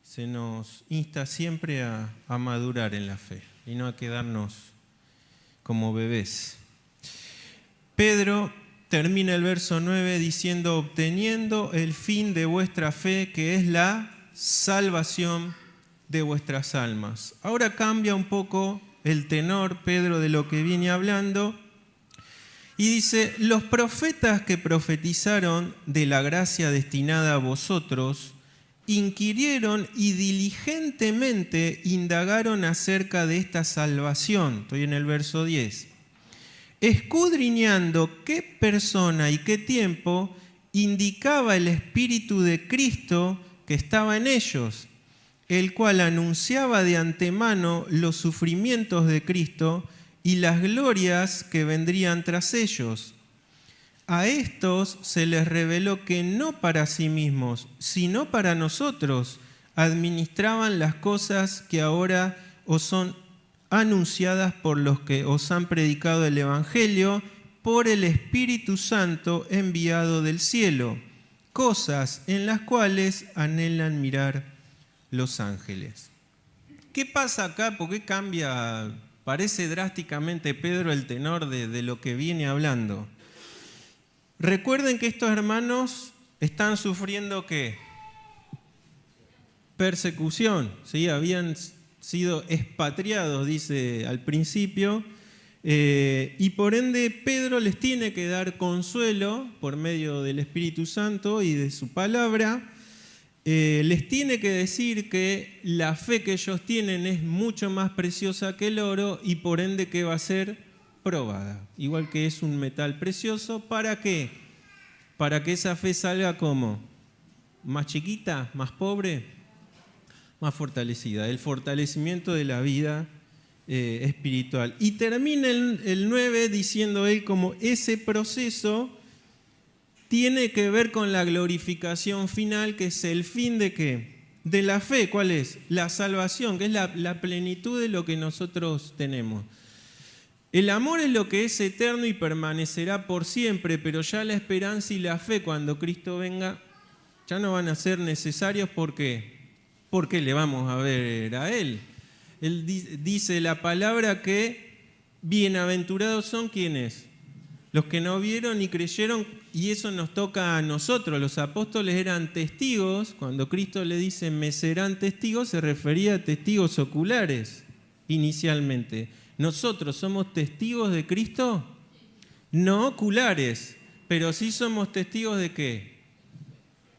se nos insta siempre a madurar en la fe y no a quedarnos como bebés. Pedro termina el verso 9 diciendo: obteniendo el fin de vuestra fe, que es la salvación de vuestras almas. Ahora cambia un poco el tenor, Pedro, de lo que viene hablando, y dice: los profetas que profetizaron de la gracia destinada a vosotros, inquirieron y diligentemente indagaron acerca de esta salvación. Estoy en el verso 10. Escudriñando qué persona y qué tiempo indicaba el Espíritu de Cristo que estaba en ellos, el cual anunciaba de antemano los sufrimientos de Cristo y las glorias que vendrían tras ellos. A estos se les reveló que no para sí mismos, sino para nosotros, administraban las cosas que ahora os son anunciadas por los que os han predicado el Evangelio, por el Espíritu Santo enviado del cielo, cosas en las cuales anhelan mirar los ángeles. ¿Qué pasa acá? ¿Por qué cambia, parece drásticamente, Pedro, el tenor de lo que viene hablando? Recuerden que estos hermanos están sufriendo ¿qué? Persecución, ¿sí? Habían sido expatriados, dice al principio, y por ende Pedro les tiene que dar consuelo por medio del Espíritu Santo y de su palabra. Les tiene que decir que la fe que ellos tienen es mucho más preciosa que el oro y por ende que va a ser probada, igual que es un metal precioso. ¿Para qué? Para que esa fe salga como más chiquita, más pobre, más fortalecida, el fortalecimiento de la vida espiritual. Y termina el 9 diciendo él como ese proceso tiene que ver con la glorificación final, que es el fin de ¿qué? De la fe. ¿Cuál es? La salvación, que es la plenitud de lo que nosotros tenemos. El amor es lo que es eterno y permanecerá por siempre, pero ya la esperanza y la fe cuando Cristo venga ya no van a ser necesarios. ¿Por qué? Porque le vamos a ver a Él. Él dice la palabra que bienaventurados son ¿quiénes? Los que no vieron ni creyeron, y eso nos toca a nosotros. Los apóstoles eran testigos. Cuando Cristo le dice me serán testigos, se refería a testigos oculares inicialmente. ¿Nosotros somos testigos de Cristo? No oculares, pero sí somos testigos de ¿qué?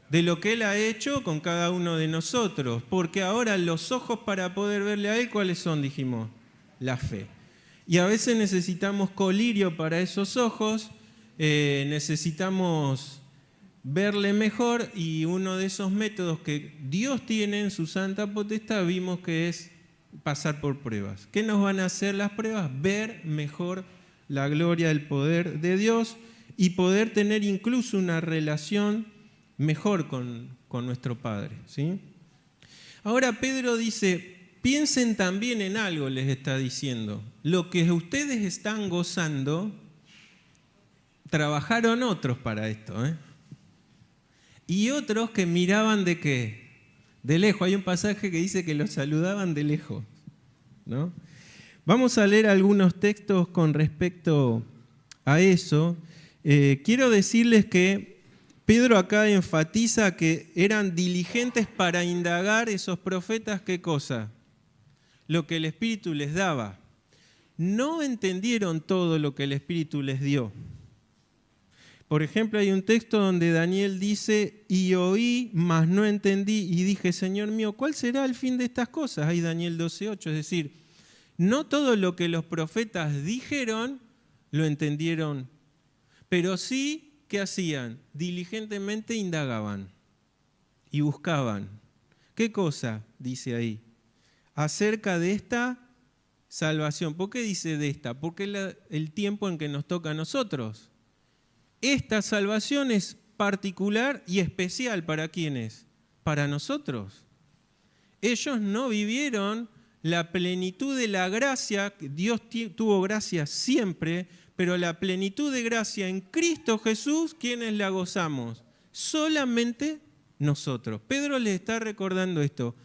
De lo que Él ha hecho con cada uno de nosotros. Porque ahora los ojos para poder verle a Él, ¿cuáles son? Dijimos, la fe. Y a veces necesitamos colirio para esos ojos, necesitamos verle mejor, y uno de esos métodos que Dios tiene en su santa potestad vimos que es pasar por pruebas. ¿Qué nos van a hacer las pruebas? Ver mejor la gloria, el poder de Dios y poder tener incluso una relación mejor con nuestro Padre, ¿sí? Ahora Pedro dice, piensen también en algo, les está diciendo. Lo que ustedes están gozando, trabajaron otros para esto, ¿eh? Y otros que miraban de qué. De lejos. Hay un pasaje que dice que los saludaban de lejos, ¿no? Vamos a leer algunos textos con respecto a eso. Quiero decirles que Pedro acá enfatiza que eran diligentes para indagar esos profetas, ¿qué cosa? Lo que el Espíritu les daba. No entendieron todo lo que el Espíritu les dio. Por ejemplo, hay un texto donde Daniel dice, y oí, mas no entendí, y dije, Señor mío, ¿cuál será el fin de estas cosas? Hay Daniel 12:8, es decir, no todo lo que los profetas dijeron lo entendieron, pero sí, ¿qué hacían? Diligentemente indagaban y buscaban. ¿Qué cosa? Dice ahí, acerca de esta salvación. ¿Por qué dice de esta? Porque es el tiempo en que nos toca a nosotros. Esta salvación es particular y especial. ¿Para quiénes? Para nosotros. Ellos no vivieron la plenitud de la gracia. Dios tuvo gracia siempre, pero la plenitud de gracia en Cristo Jesús, ¿quiénes la gozamos? Solamente nosotros. Pedro les está recordando esto.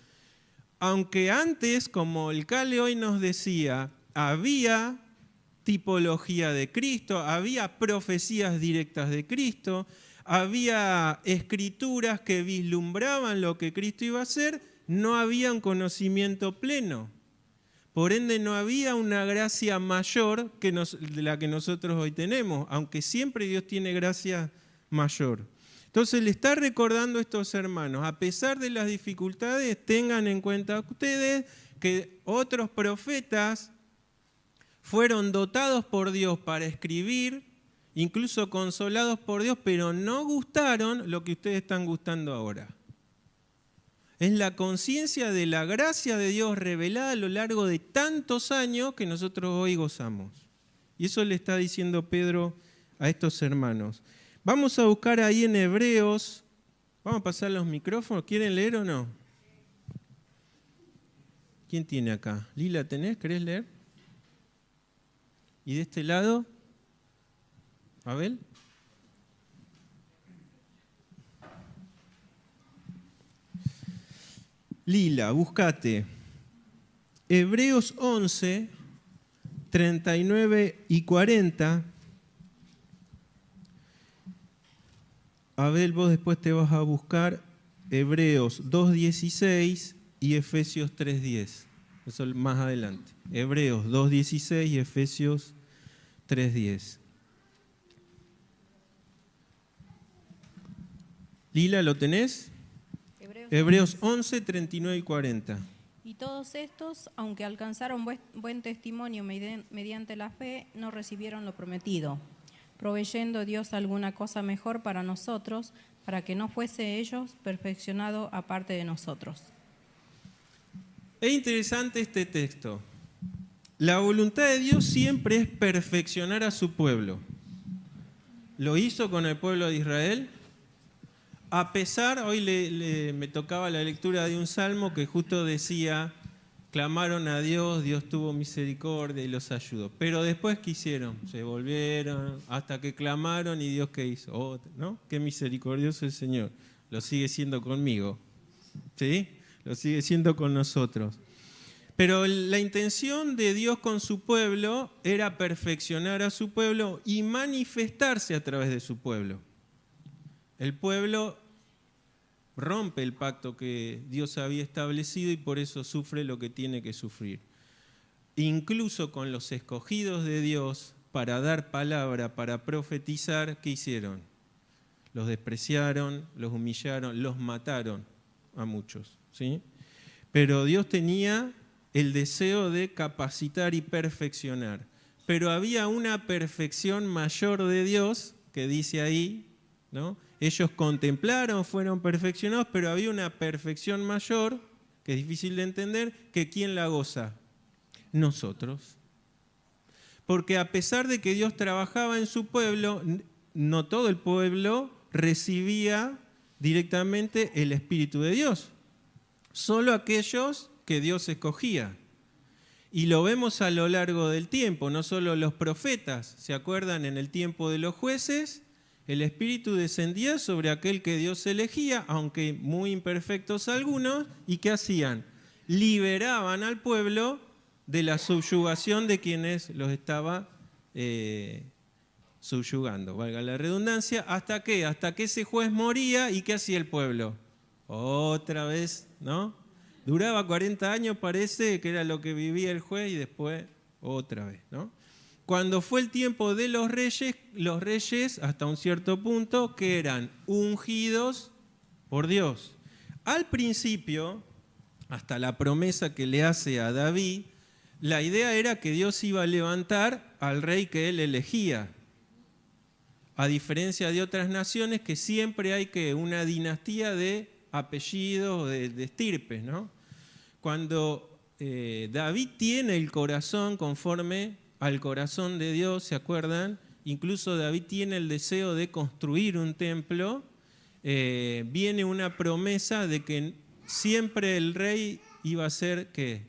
aunque antes, como el Cale hoy nos decía, había tipología de Cristo, había profecías directas de Cristo, había escrituras que vislumbraban lo que Cristo iba a hacer, no había un conocimiento pleno. Por ende, no había una gracia mayor de la que nosotros hoy tenemos, aunque siempre Dios tiene gracia mayor. Entonces, le está recordando a estos hermanos, a pesar de las dificultades, tengan en cuenta ustedes que otros profetas fueron dotados por Dios para escribir, incluso consolados por Dios, pero no gustaron lo que ustedes están gustando ahora. Es la conciencia de la gracia de Dios revelada a lo largo de tantos años que nosotros hoy gozamos. Y eso le está diciendo Pedro a estos hermanos. Vamos a buscar ahí en Hebreos, vamos a pasar los micrófonos, ¿quieren leer o no? ¿Quién tiene acá? Lila, ¿tenés? ¿Querés leer? ¿Y de este lado? ¿Abel? Lila, buscate. Hebreos 11, 39 y 40. Abel, vos después te vas a buscar Hebreos 2.16 y Efesios 3.10. Eso más adelante. Hebreos 2.16 y Efesios 3.10. Lila, ¿lo tenés? Hebreos 11, 39 y 40. Y todos estos, aunque alcanzaron buen testimonio mediante la fe, no recibieron lo prometido, proveyendo Dios alguna cosa mejor para nosotros, para que no fuese ellos perfeccionados aparte de nosotros. Es interesante este texto. La voluntad de Dios siempre es perfeccionar a su pueblo. Lo hizo con el pueblo de Israel. A pesar, hoy me tocaba la lectura de un salmo que justo decía, clamaron a Dios, Dios tuvo misericordia y los ayudó. Pero después, ¿qué hicieron? Se volvieron hasta que clamaron y Dios, ¿qué hizo? Oh, ¿no? Qué misericordioso el Señor. Lo sigue siendo conmigo. ¿Sí? Lo sigue siendo con nosotros. Pero la intención de Dios con su pueblo era perfeccionar a su pueblo y manifestarse a través de su pueblo. El pueblo rompe el pacto que Dios había establecido y por eso sufre lo que tiene que sufrir. Incluso con los escogidos de Dios para dar palabra, para profetizar, ¿qué hicieron? Los despreciaron, los humillaron, los mataron a muchos, ¿sí? Pero Dios tenía el deseo de capacitar y perfeccionar. Pero había una perfección mayor de Dios, que dice ahí, ¿no? Ellos contemplaron, fueron perfeccionados, pero había una perfección mayor, que es difícil de entender, que ¿quién la goza? Nosotros. Porque a pesar de que Dios trabajaba en su pueblo, no todo el pueblo recibía directamente el Espíritu de Dios. Solo aquellos que Dios escogía. Y lo vemos a lo largo del tiempo, no solo los profetas. ¿Se acuerdan? En el tiempo de los jueces, el Espíritu descendía sobre aquel que Dios elegía, aunque muy imperfectos algunos, ¿y qué hacían? Liberaban al pueblo de la subyugación de quienes los estaba subyugando, valga la redundancia. ¿Hasta qué? Hasta que ese juez moría, ¿y qué hacía el pueblo? Otra vez, ¿no? Duraba 40 años, parece que era lo que vivía el juez, y después otra vez, ¿no? Cuando fue el tiempo de los reyes, hasta un cierto punto, que eran ungidos por Dios. Al principio, hasta la promesa que le hace a David, la idea era que Dios iba a levantar al rey que él elegía. A diferencia de otras naciones que siempre hay una dinastía de apellidos, de estirpes, ¿no? Cuando David tiene el corazón conforme al corazón de Dios, ¿se acuerdan? Incluso David tiene el deseo de construir un templo. Viene una promesa de que siempre el rey iba a ser, ¿qué?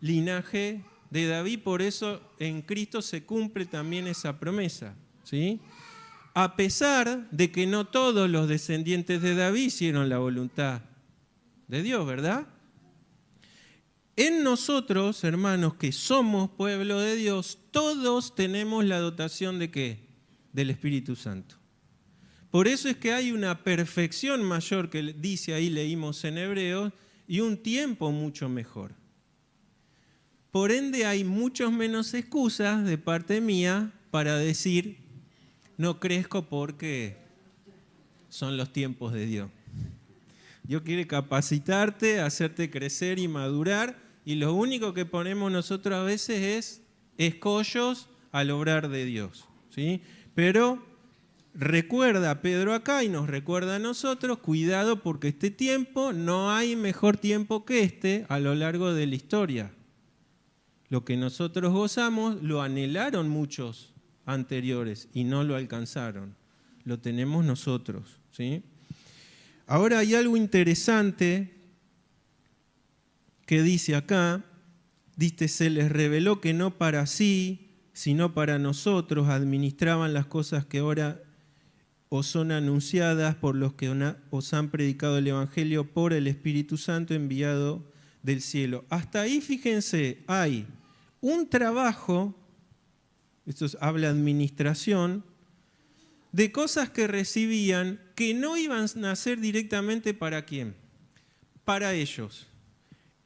Linaje de David, por eso en Cristo se cumple también esa promesa, ¿sí? A pesar de que no todos los descendientes de David hicieron la voluntad de Dios, ¿verdad? en nosotros, hermanos, que somos pueblo de Dios, todos tenemos la dotación ¿de qué? Del Espíritu Santo. Por eso es que hay una perfección mayor que dice ahí, leímos en Hebreos, y un tiempo mucho mejor. Por ende hay muchos menos excusas de parte mía para decir, no crezco porque son los tiempos de Dios. Dios quiere capacitarte, hacerte crecer y madurar, y lo único que ponemos nosotros a veces es escollos al obrar de Dios, ¿sí? Pero recuerda Pedro acá y nos recuerda a nosotros, cuidado porque este tiempo, no hay mejor tiempo que este a lo largo de la historia. Lo que nosotros gozamos lo anhelaron muchos anteriores y no lo alcanzaron. Lo tenemos nosotros, ¿sí? Ahora hay algo interesante que dice acá, dice, se les reveló que no para sí, sino para nosotros administraban las cosas que ahora os son anunciadas por los que os han predicado el Evangelio por el Espíritu Santo enviado del cielo. Hasta ahí, fíjense, hay un trabajo, esto habla de administración, de cosas que recibían que no iban a ser directamente ¿para quién? Para ellos.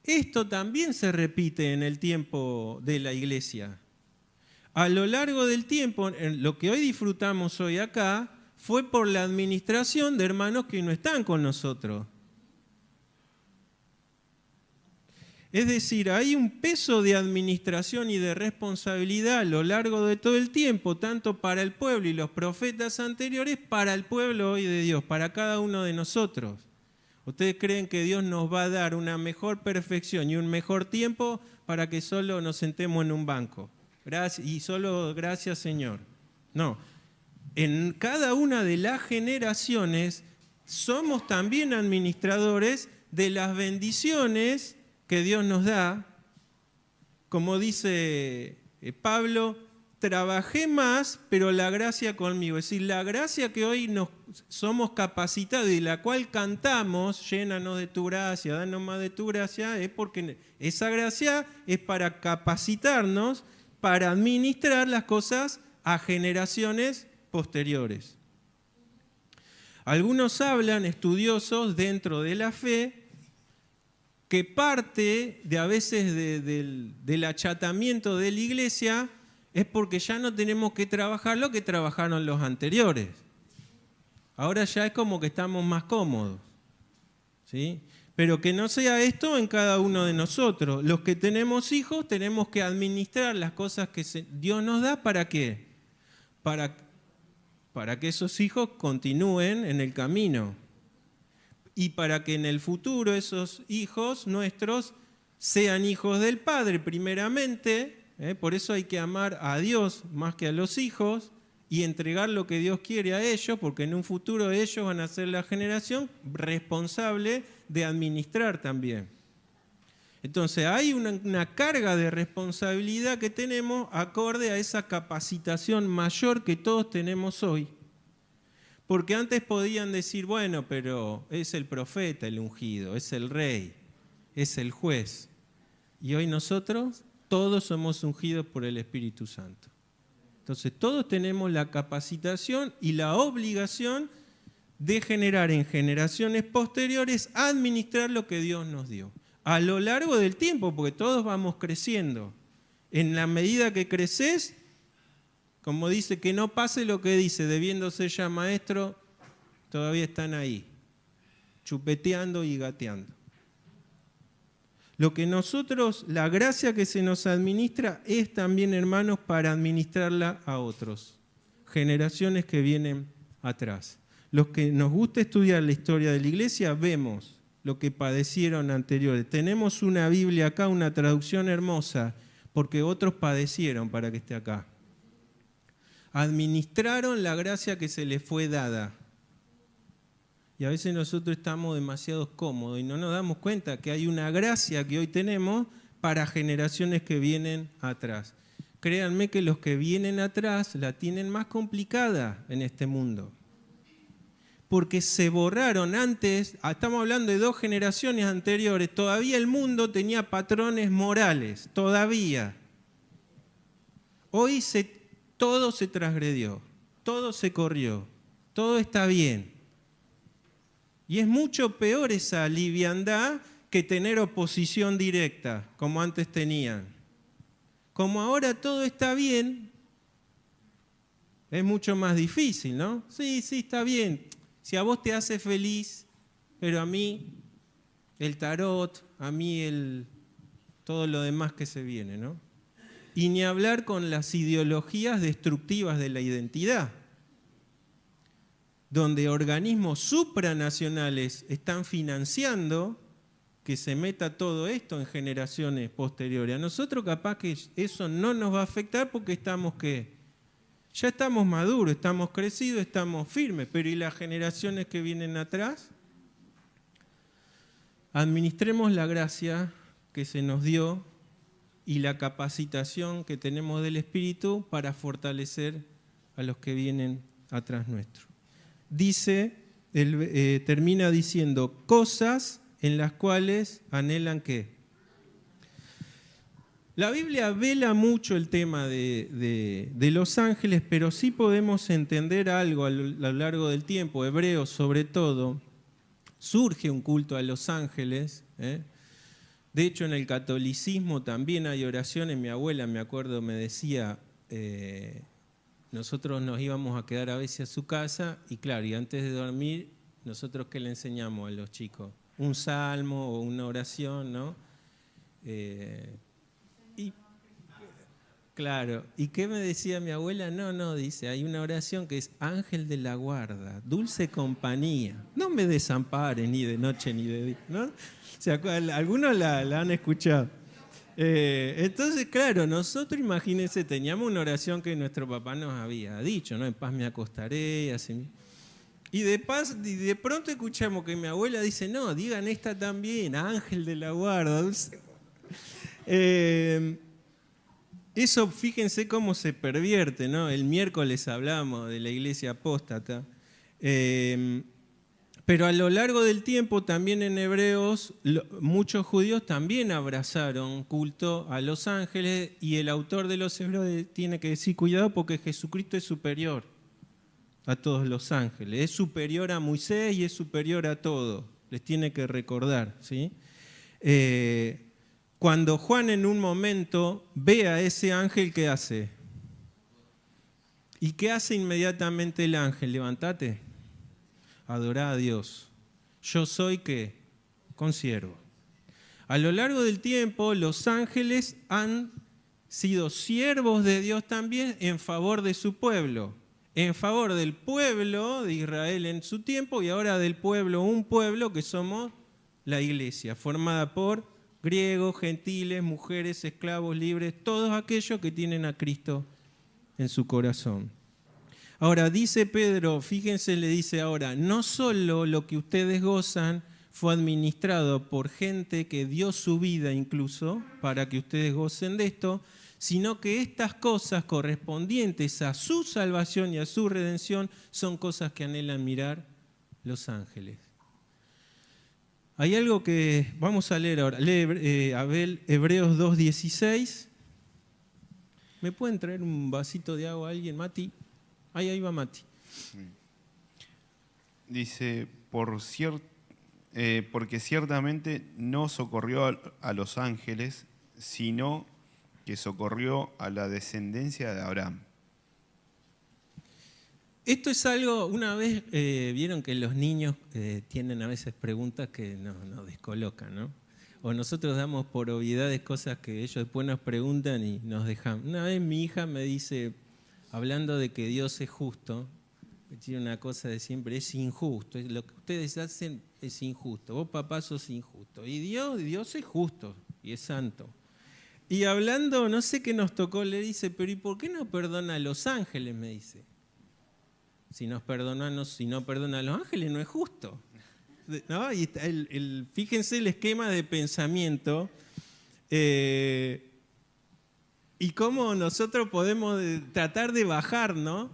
Esto también se repite en el tiempo de la iglesia. A lo largo del tiempo, lo que hoy disfrutamos hoy acá, fue por la administración de hermanos que no están con nosotros. Es decir, hay un peso de administración y de responsabilidad a lo largo de todo el tiempo, tanto para el pueblo y los profetas anteriores, para el pueblo hoy de Dios, para cada uno de nosotros. ¿Ustedes creen que Dios nos va a dar una mejor perfección y un mejor tiempo para que solo nos sentemos en un banco? Y solo gracias, Señor. No. En cada una de las generaciones somos también administradores de las bendiciones que Dios nos da. Como dice Pablo, trabajé más, pero la gracia conmigo. Es decir, la gracia que hoy nos somos capacitados y la cual cantamos, llénanos de tu gracia, danos más de tu gracia, es porque esa gracia es para capacitarnos, para administrar las cosas a generaciones posteriores. Algunos hablan, estudiosos dentro de la fe, que parte de a veces del achatamiento de la iglesia es porque ya no tenemos que trabajar lo que trabajaron los anteriores. Ahora ya es como que estamos más cómodos, ¿sí? Pero que no sea esto en cada uno de nosotros. Los que tenemos hijos tenemos que administrar las cosas que Dios nos da, ¿para qué? Para que esos hijos continúen en el camino y para que en el futuro esos hijos nuestros sean hijos del Padre primeramente. Por eso hay que amar a Dios más que a los hijos y entregar lo que Dios quiere a ellos, porque en un futuro ellos van a ser la generación responsable de administrar también. Entonces hay una carga de responsabilidad que tenemos acorde a esa capacitación mayor que todos tenemos hoy. Porque antes podían decir, bueno, pero es el profeta el ungido, es el rey, es el juez. Y hoy nosotros todos somos ungidos por el Espíritu Santo. Entonces todos tenemos la capacitación y la obligación de generar en generaciones posteriores, administrar lo que Dios nos dio. A lo largo del tiempo, porque todos vamos creciendo. En la medida que creces, como dice, que no pase lo que dice, debiendo ser ya maestro, todavía están ahí, chupeteando y gateando. Lo que nosotros, la gracia que se nos administra es también, hermanos, para administrarla a otros, generaciones que vienen atrás. Los que nos gusta estudiar la historia de la iglesia, vemos lo que padecieron anteriores. Tenemos una Biblia acá, una traducción hermosa, porque otros padecieron para que esté acá. Administraron la gracia que se les fue dada. Y a veces nosotros estamos demasiado cómodos y no nos damos cuenta que hay una gracia que hoy tenemos para generaciones que vienen atrás. Créanme que los que vienen atrás la tienen más complicada en este mundo. porque se borraron antes, estamos hablando de 2 generaciones anteriores, todavía el mundo tenía patrones morales, todavía. Hoy todo se transgredió, todo se corrió, todo está bien. Y es mucho peor esa liviandad que tener oposición directa, como antes tenían. Como ahora todo está bien, es mucho más difícil, ¿no? Sí, está bien. Si a vos te hace feliz, pero a mí el tarot, a mí todo lo demás que se viene, ¿no? Y ni hablar con las ideologías destructivas de la identidad, donde organismos supranacionales están financiando que se meta todo esto en generaciones posteriores. A nosotros capaz que eso no nos va a afectar porque estamos, ¿qué? Ya estamos maduros, estamos crecidos, estamos firmes, pero ¿y las generaciones que vienen atrás? Administremos la gracia que se nos dio y la capacitación que tenemos del Espíritu para fortalecer a los que vienen atrás nuestro. Termina diciendo cosas en las cuales anhelan ¿qué? La Biblia vela mucho el tema de los ángeles, pero sí podemos entender algo a lo largo del tiempo. Hebreos, sobre todo, surge un culto a los ángeles. De hecho, en el catolicismo también hay oraciones. Mi abuela, me acuerdo, me decía, nosotros nos íbamos a quedar a veces a su casa y claro, y antes de dormir, nosotros ¿qué le enseñamos a los chicos? Un salmo o una oración, ¿no? Claro, ¿y qué me decía mi abuela? No, dice, hay una oración que es ángel de la guarda, dulce compañía, no me desampares ni de noche ni de día, ¿no? O sea, algunos la han escuchado. Entonces, claro, nosotros, imagínense, teníamos una oración que nuestro papá nos había dicho, ¿no? En paz me acostaré, así. Y de pronto escuchamos que mi abuela dice, no, digan esta también, ángel de la guarda, dulce. Eso, fíjense cómo se pervierte, ¿no? El miércoles hablamos de la iglesia apóstata. Pero a lo largo del tiempo, también en Hebreos, muchos judíos también abrazaron culto a los ángeles y el autor de los Hebreos tiene que decir, cuidado porque Jesucristo es superior a todos los ángeles. Es superior a Moisés y es superior a todo. Les tiene que recordar, ¿sí? Cuando Juan en un momento ve a ese ángel, ¿qué hace? ¿Y qué hace inmediatamente el ángel? Levántate, adorá a Dios. Yo soy, ¿qué? Consiervo. A lo largo del tiempo, los ángeles han sido siervos de Dios también en favor de su pueblo. En favor del pueblo de Israel en su tiempo y ahora del pueblo, un pueblo que somos la iglesia, formada por griegos, gentiles, mujeres, esclavos, libres, todos aquellos que tienen a Cristo en su corazón. Ahora, dice Pedro, fíjense, le dice ahora, no solo lo que ustedes gozan fue administrado por gente que dio su vida incluso para que ustedes gocen de esto, sino que estas cosas correspondientes a su salvación y a su redención son cosas que anhelan mirar los ángeles. Hay algo que vamos a leer ahora. Lee Hebreos 2:16. ¿Me pueden traer un vasito de agua a alguien, Mati? Ahí va Mati. Dice, porque ciertamente no socorrió a los ángeles, sino que socorrió a la descendencia de Abraham. Esto es algo, una vez vieron que los niños tienen a veces preguntas que nos descolocan, ¿no? O nosotros damos por obviedades cosas que ellos después nos preguntan y nos dejan. Una vez mi hija me dice, hablando de que Dios es justo, que tiene una cosa de siempre, es injusto, lo que ustedes hacen es injusto, vos papá sos injusto, y Dios es justo y es santo. Y hablando, no sé qué nos tocó, le dice, pero ¿y por qué no perdona a los ángeles? Me dice. Si no perdona a los ángeles, no es justo. ¿No? Y fíjense el esquema de pensamiento y cómo nosotros podemos tratar de bajar, ¿no?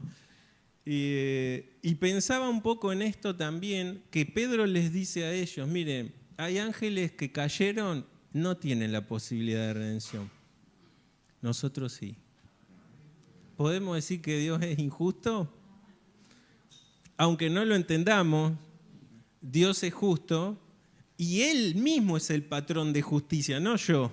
Y pensaba un poco en esto también, que Pedro les dice a ellos, miren, hay ángeles que cayeron, no tienen la posibilidad de redención. Nosotros sí. ¿Podemos decir que Dios es injusto? Aunque no lo entendamos, Dios es justo y Él mismo es el patrón de justicia, no yo.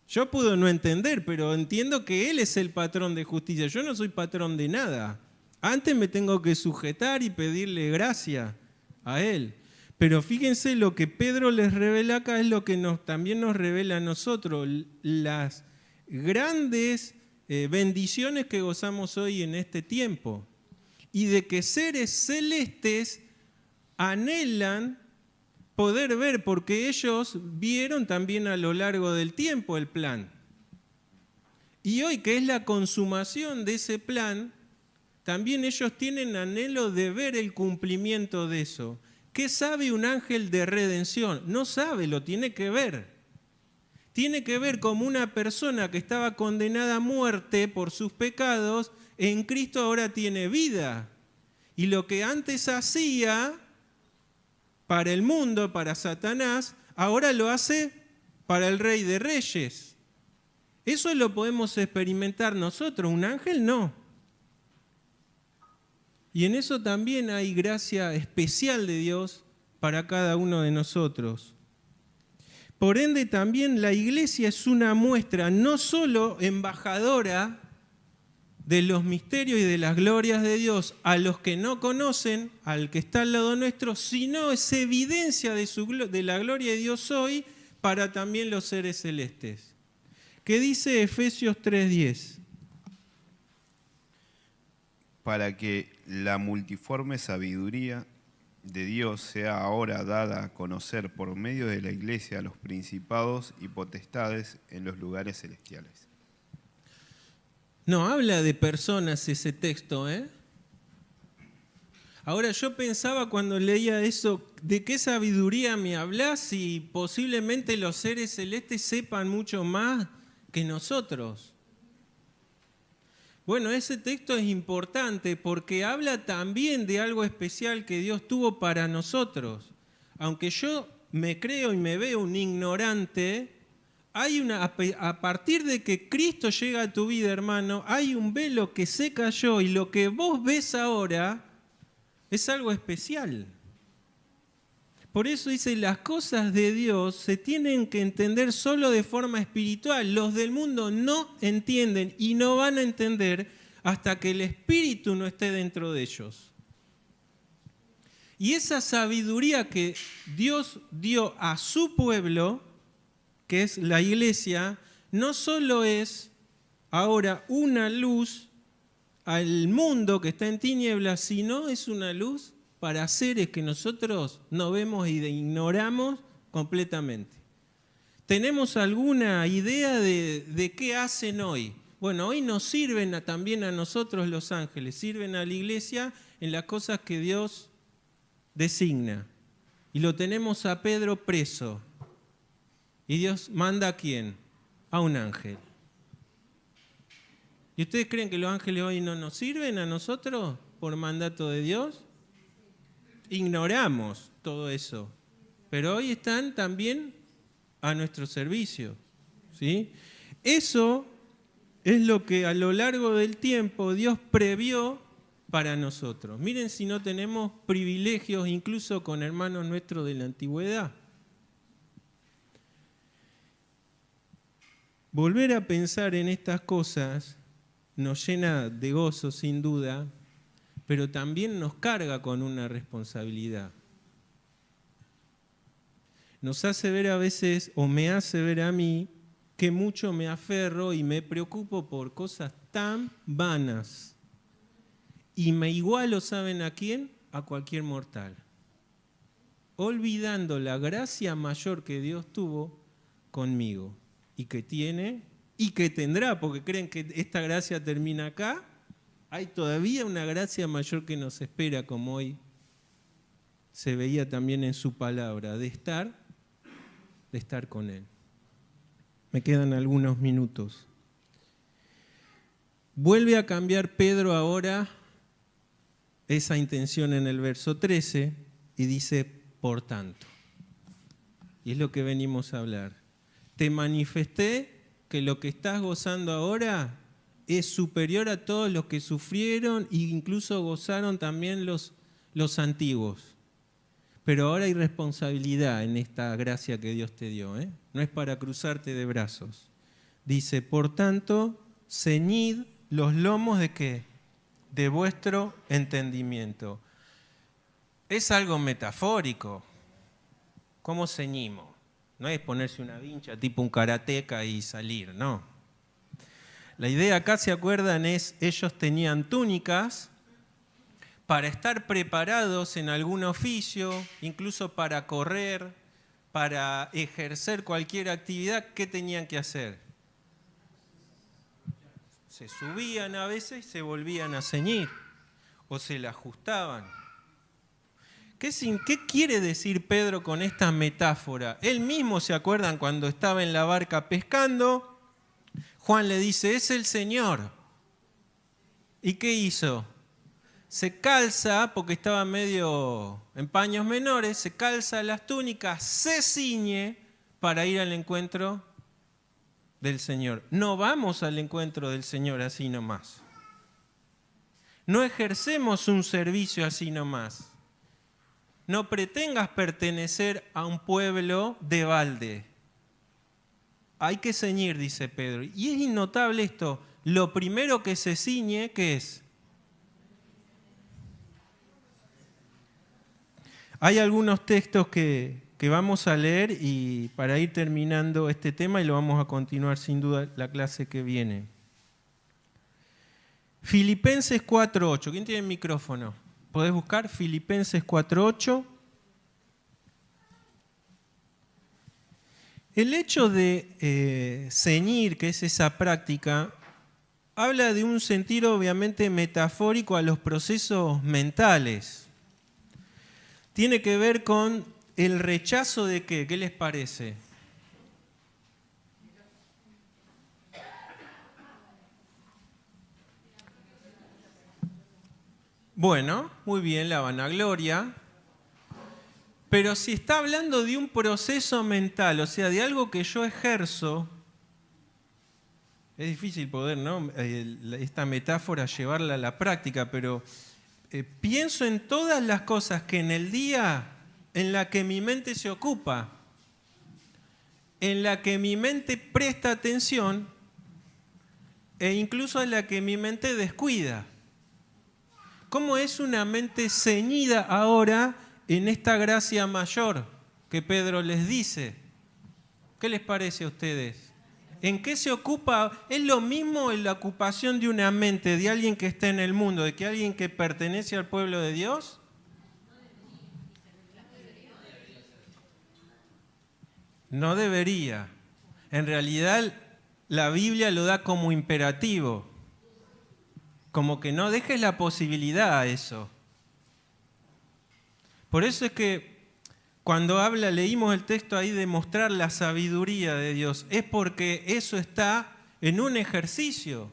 Yo puedo no entender, pero entiendo que Él es el patrón de justicia. Yo no soy patrón de nada. Antes me tengo que sujetar y pedirle gracia a Él. Pero fíjense, lo que Pedro les revela acá es lo que también nos revela a nosotros, las grandes bendiciones que gozamos hoy en este tiempo. Y de que seres celestes anhelan poder ver, porque ellos vieron también a lo largo del tiempo el plan. Y hoy, que es la consumación de ese plan, también ellos tienen anhelo de ver el cumplimiento de eso. ¿Qué sabe un ángel de redención? No sabe, lo tiene que ver. Tiene que ver como una persona que estaba condenada a muerte por sus pecados, en Cristo ahora tiene vida. Y lo que antes hacía para el mundo, para Satanás, ahora lo hace para el Rey de Reyes. Eso lo podemos experimentar nosotros, un ángel no. Y en eso también hay gracia especial de Dios para cada uno de nosotros. Por ende, también la iglesia es una muestra no solo embajadora de los misterios y de las glorias de Dios a los que no conocen, al que está al lado nuestro, sino es evidencia de la gloria de Dios hoy para también los seres celestes. ¿Qué dice Efesios 3:10? Para que la multiforme sabiduría de Dios sea ahora dada a conocer por medio de la iglesia a los principados y potestades en los lugares celestiales. No habla de personas ese texto, ¿eh? Ahora yo pensaba cuando leía eso, ¿de qué sabiduría me hablas si posiblemente los seres celestes sepan mucho más que nosotros? Bueno, ese texto es importante porque habla también de algo especial que Dios tuvo para nosotros. Aunque yo me creo y me veo un ignorante, a partir de que Cristo llega a tu vida, hermano, hay un velo que se cayó y lo que vos ves ahora es algo especial. Por eso dice, las cosas de Dios se tienen que entender solo de forma espiritual. Los del mundo no entienden y no van a entender hasta que el Espíritu no esté dentro de ellos. Y esa sabiduría que Dios dio a su pueblo, que es la iglesia, no solo es ahora una luz al mundo que está en tinieblas, sino es una luz para seres que nosotros no vemos y ignoramos completamente. ¿Tenemos alguna idea de qué hacen hoy? Bueno, hoy nos sirven también a nosotros los ángeles, sirven a la iglesia en las cosas que Dios designa. Y lo tenemos a Pedro preso. ¿Y Dios manda a quién? A un ángel. ¿Y ustedes creen que los ángeles hoy no nos sirven a nosotros por mandato de Dios? Ignoramos todo eso, pero hoy están también a nuestro servicio, ¿sí? Eso es lo que a lo largo del tiempo Dios previó para nosotros. Miren si no tenemos privilegios incluso con hermanos nuestros de la antigüedad. Volver a pensar en estas cosas nos llena de gozo, sin duda, pero también nos carga con una responsabilidad. Nos hace ver a veces, o me hace ver a mí, que mucho me aferro y me preocupo por cosas tan vanas. Y me igualo, ¿saben a quién? A cualquier mortal. Olvidando la gracia mayor que Dios tuvo conmigo y que tiene y que tendrá, porque creen que esta gracia termina acá. Hay todavía una gracia mayor que nos espera, como hoy se veía también en su palabra, de estar con Él. Me quedan algunos minutos. Vuelve a cambiar Pedro ahora esa intención en el verso 13 y dice, por tanto. Y es lo que venimos a hablar. Te manifesté que lo que estás gozando ahora es superior a todos los que sufrieron e incluso gozaron también los antiguos. Pero ahora hay responsabilidad en esta gracia que Dios te dio, ¿eh? No es para cruzarte de brazos. Dice, por tanto, ceñid los lomos ¿de qué? De vuestro entendimiento. Es algo metafórico. ¿Cómo ceñimos? No es ponerse una vincha tipo un karateca y salir, no. La idea acá, ¿se acuerdan? Es, ellos tenían túnicas para estar preparados en algún oficio, incluso para correr, para ejercer cualquier actividad. ¿Qué tenían que hacer? Se subían a veces y se volvían a ceñir, o se la ajustaban. ¿Qué quiere decir Pedro con esta metáfora? Él mismo, ¿se acuerdan cuando estaba en la barca pescando? Juan le dice, es el Señor. ¿Y qué hizo? Se calza, porque estaba medio en paños menores, se calza las túnicas, se ciñe para ir al encuentro del Señor. No vamos al encuentro del Señor así nomás. No ejercemos un servicio así nomás. No pretengas pertenecer a un pueblo de balde. Hay que ceñir, dice Pedro. Y es innotable esto. Lo primero que se ciñe, ¿qué es? Hay algunos textos que vamos a leer y para ir terminando este tema y lo vamos a continuar sin duda la clase que viene. Filipenses 4:8. ¿Quién tiene el micrófono? ¿Podés buscar? Filipenses 4:8. El hecho de ceñir, que es esa práctica, habla de un sentido obviamente metafórico a los procesos mentales. Tiene que ver con el rechazo de ¿qué? ¿Qué les parece? Bueno, muy bien, la vanagloria. Pero si está hablando de un proceso mental, o sea, de algo que yo ejerzo, es difícil poder, ¿no? Esta metáfora llevarla a la práctica, pero pienso en todas las cosas que en el día en la que mi mente se ocupa, en la que mi mente presta atención e incluso en la que mi mente descuida. ¿Cómo es una mente ceñida ahora en esta gracia mayor que Pedro les dice? ¿Qué les parece a ustedes? ¿En qué se ocupa? ¿Es lo mismo en la ocupación de una mente de alguien que está en el mundo, de que alguien que pertenece al pueblo de Dios? No debería. En realidad, la Biblia lo da como imperativo. Como que no dejes la posibilidad a eso. Por eso es que cuando leímos el texto ahí de mostrar la sabiduría de Dios, es porque eso está en un ejercicio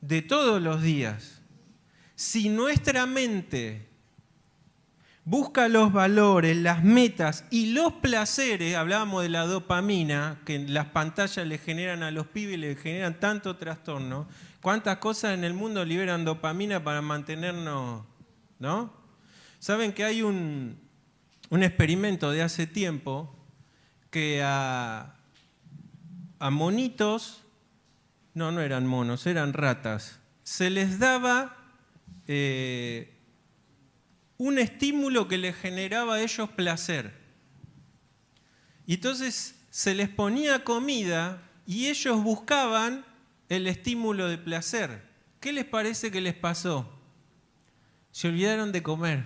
de todos los días. Si nuestra mente busca los valores, las metas y los placeres, hablábamos de la dopamina, que las pantallas le generan a los pibes y le generan tanto trastorno, ¿cuántas cosas en el mundo liberan dopamina para mantenernos, ¿no? Saben que hay un experimento de hace tiempo que a monitos, no eran monos, eran ratas, se les daba un estímulo que les generaba a ellos placer. Y entonces se les ponía comida y ellos buscaban el estímulo de placer. ¿Qué les parece que les pasó? Se olvidaron de comer.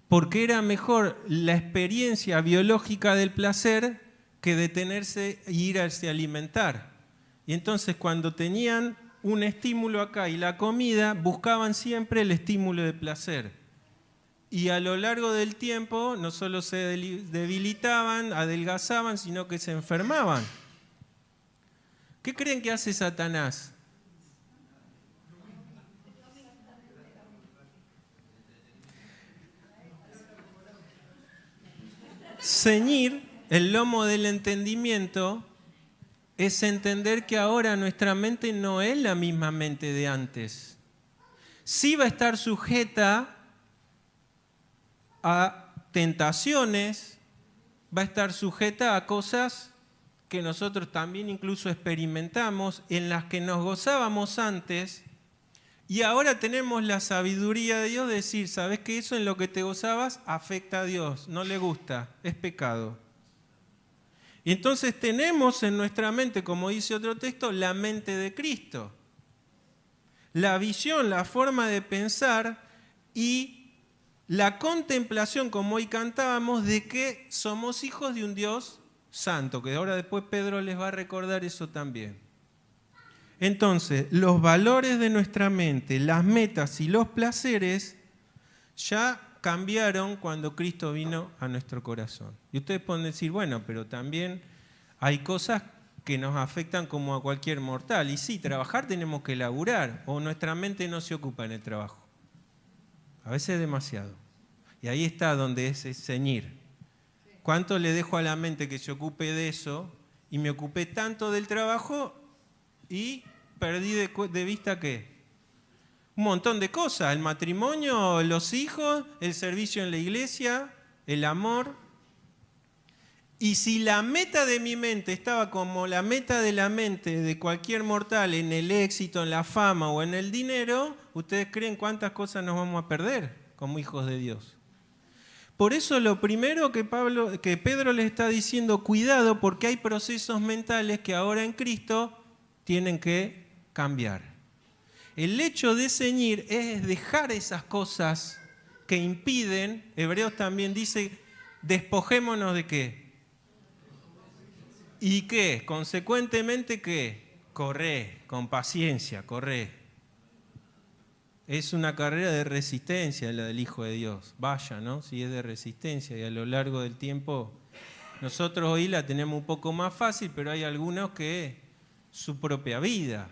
Porque era mejor la experiencia biológica del placer que detenerse e irse a alimentar. Y entonces cuando tenían un estímulo acá y la comida, buscaban siempre el estímulo de placer. Y a lo largo del tiempo no solo se debilitaban, adelgazaban, sino que se enfermaban. ¿Qué creen que hace Satanás? ceñir el lomo del entendimiento es entender que ahora nuestra mente no es la misma mente de antes. Sí va a estar sujeta a tentaciones, va a estar sujeta a cosas que nosotros también incluso experimentamos, en las que nos gozábamos antes, y ahora tenemos la sabiduría de Dios de decir, ¿sabes que eso en lo que te gozabas afecta a Dios? No le gusta, es pecado. Y entonces tenemos en nuestra mente, como dice otro texto, la mente de Cristo. La visión, la forma de pensar y la contemplación, como hoy cantábamos, de que somos hijos de un Dios santo, que ahora después Pedro les va a recordar eso también. Entonces, los valores de nuestra mente, las metas y los placeres ya cambiaron cuando Cristo vino a nuestro corazón. Y ustedes pueden decir, bueno, pero también hay cosas que nos afectan como a cualquier mortal. Y sí, trabajar tenemos que laburar, o nuestra mente no se ocupa en el trabajo. A veces demasiado. Y ahí está donde es ceñir. ¿Cuánto le dejo a la mente que se ocupe de eso? Y me ocupé tanto del trabajo y perdí de vista ¿qué? Un montón de cosas. El matrimonio, los hijos, el servicio en la iglesia, el amor. Y si la meta de mi mente estaba como la meta de la mente de cualquier mortal en el éxito, en la fama o en el dinero, ¿ustedes creen cuántas cosas nos vamos a perder como hijos de Dios? Por eso lo primero que Pedro les está diciendo, cuidado, porque hay procesos mentales que ahora en Cristo tienen que cambiar. El hecho de ceñir es dejar esas cosas que impiden, Hebreos también dice, despojémonos de ¿qué? ¿Y qué? Consecuentemente, ¿qué? Corre, con paciencia, corre. Es una carrera de resistencia la del Hijo de Dios. Vaya, ¿no? Si es de resistencia y a lo largo del tiempo, nosotros hoy la tenemos un poco más fácil, pero hay algunos que su propia vida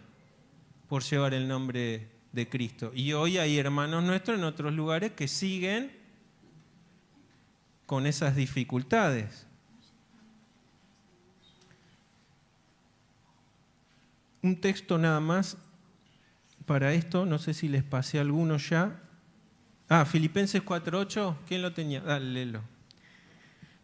por llevar el nombre de Cristo. Y hoy hay hermanos nuestros en otros lugares que siguen con esas dificultades. Un texto nada más para esto, no sé si les pasé alguno ya. Filipenses 4:8, ¿quién lo tenía? Dale, léelo.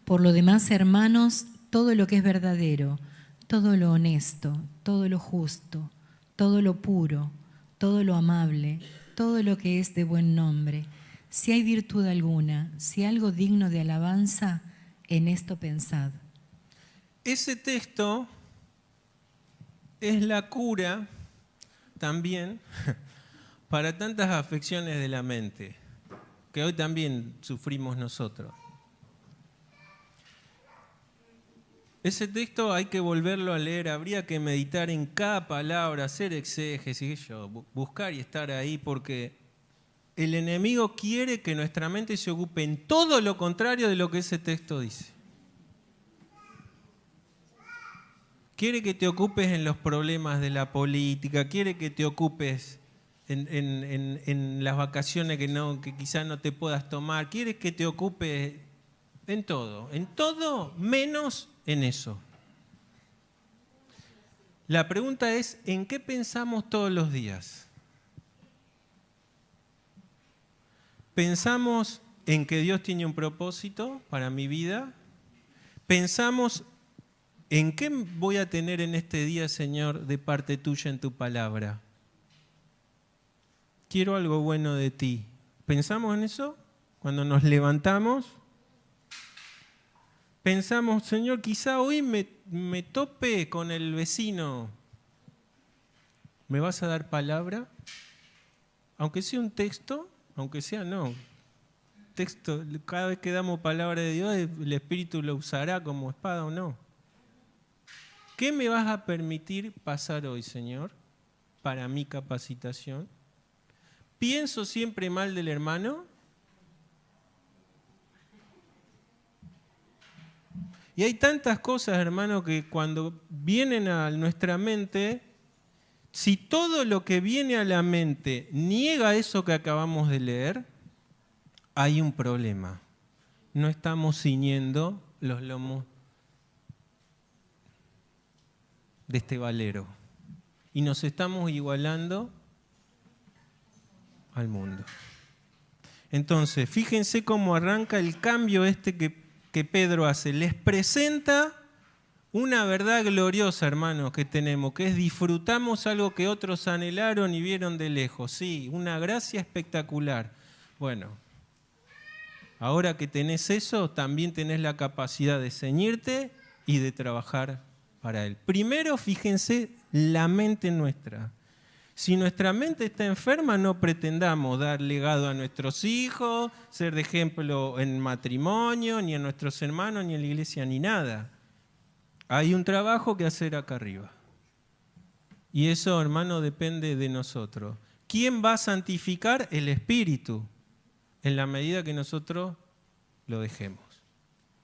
Por lo demás, hermanos, todo lo que es verdadero, todo lo honesto, todo lo justo, todo lo puro, todo lo amable, todo lo que es de buen nombre, si hay virtud alguna, si algo digno de alabanza, en esto pensad. Ese texto es la cura también para tantas afecciones de la mente que hoy también sufrimos nosotros. Ese texto hay que volverlo a leer, habría que meditar en cada palabra, hacer exégesis, buscar y estar ahí, porque el enemigo quiere que nuestra mente se ocupe en todo lo contrario de lo que ese texto dice. Quiere que te ocupes en los problemas de la política, quiere que te ocupes en las vacaciones que quizás no te puedas tomar, quiere que te ocupes en todo menos en eso. La pregunta es, ¿en qué pensamos todos los días? ¿Pensamos en que Dios tiene un propósito para mi vida? ¿Pensamos en qué voy a tener en este día, Señor, de parte tuya en tu palabra? Quiero algo bueno de ti. ¿Pensamos en eso? Cuando nos levantamos, pensamos, Señor, quizá hoy me tope con el vecino. ¿Me vas a dar palabra? Aunque sea un texto, aunque sea no. Texto, cada vez que damos palabra de Dios, el Espíritu lo usará como espada o no. ¿Qué me vas a permitir pasar hoy, Señor, para mi capacitación? ¿Pienso siempre mal del hermano? Y hay tantas cosas, hermano, que cuando vienen a nuestra mente, si todo lo que viene a la mente niega eso que acabamos de leer, hay un problema. No estamos ciñendo los lomos de este valero. Y nos estamos igualando al mundo. Entonces, fíjense cómo arranca el cambio que Pedro hace. Les presenta una verdad gloriosa, hermanos, que tenemos, que es disfrutamos algo que otros anhelaron y vieron de lejos. Sí, una gracia espectacular. Bueno, ahora que tenés eso, también tenés la capacidad de ceñirte y de trabajar para Él. Primero, fíjense, la mente nuestra. Si nuestra mente está enferma, no pretendamos dar legado a nuestros hijos, ser de ejemplo en matrimonio, ni a nuestros hermanos, ni en la iglesia, ni nada. Hay un trabajo que hacer acá arriba. Y eso, hermano, depende de nosotros. ¿Quién va a santificar? El Espíritu, en la medida que nosotros lo dejemos.